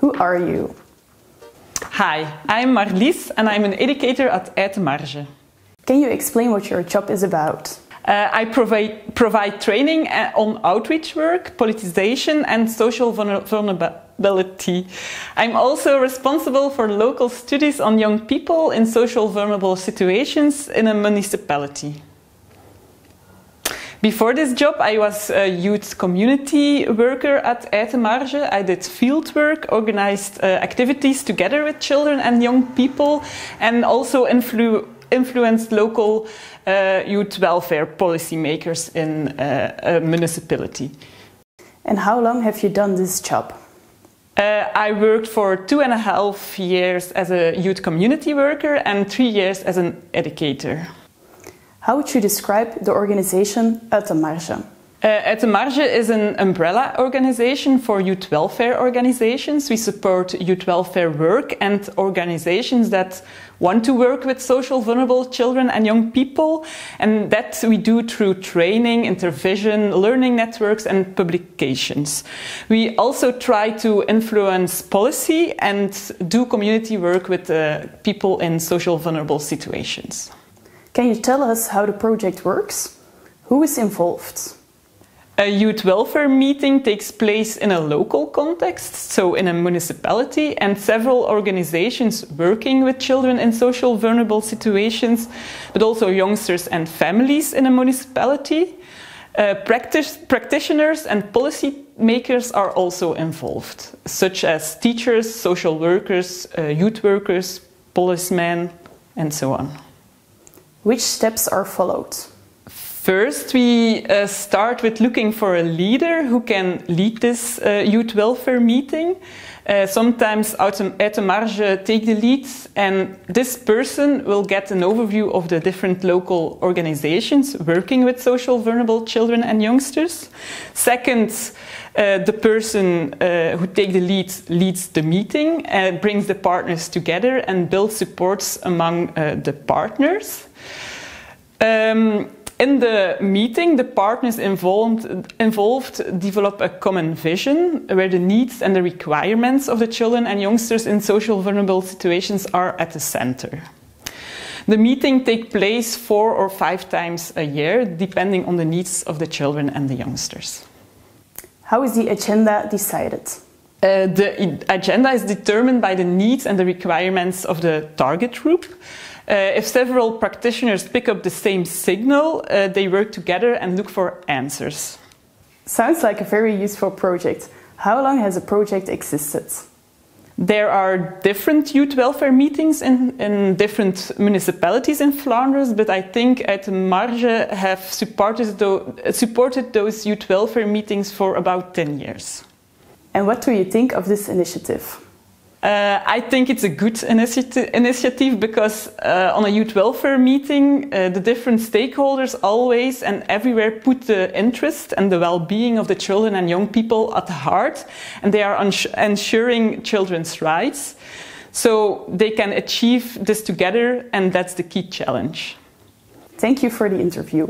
Who are you? Hi, I'm Marlies and I'm an educator at Marge. Can you explain what your job is about? I provide training on outreach work, politicization and social vulnerability. I'm also responsible for local studies on young people in social vulnerable situations in a municipality. Before this job, I was a youth community worker at Marge. I did field work, organized activities together with children and young people, and also influenced local youth welfare policymakers in a municipality. And how long have you done this job? I worked for 2.5 years as a youth community worker and 3 years as an educator. How would you describe the organization Marge? Marge is an umbrella organization for youth welfare organizations. We support youth welfare work and organizations that want to work with social vulnerable children and young people, and that we do through training, intervention, learning networks and publications. We also try to influence policy and do community work with people in social vulnerable situations. Can you tell us how the project works? Who is involved? A youth welfare meeting takes place in a local context, so in a municipality, and several organizations working with children in social vulnerable situations, but also youngsters and families in a municipality. Practitioners and policy makers are also involved, such as teachers, social workers, youth workers, policemen, and so on. Which steps are followed? First, we start with looking for a leader who can lead this youth welfare meeting. Sometimes at Marge take the lead, and this person will get an overview of the different local organizations working with social vulnerable children and youngsters. Second, the person who takes the lead leads the meeting, brings the partners together and builds supports among the partners. In the meeting, the partners involved develop a common vision where the needs and the requirements of the children and youngsters in social vulnerable situations are at the center. The meeting takes place 4 or 5 times a year, depending on the needs of the children and the youngsters. How is the agenda decided? The agenda is determined by the needs and the requirements of the target group. If several practitioners pick up the same signal, they work together and look for answers. Sounds like a very useful project. How long has the project existed? There are different youth welfare meetings in different municipalities in Flanders, but I think at Marge have supported those youth welfare meetings for about 10 years. And what do you think of this initiative? I think it's a good initiative because on a youth welfare meeting, the different stakeholders always and everywhere put the interest and the well-being of the children and young people at the heart, and they are ensuring children's rights. So they can achieve this together, and that's the key challenge. Thank you for the interview.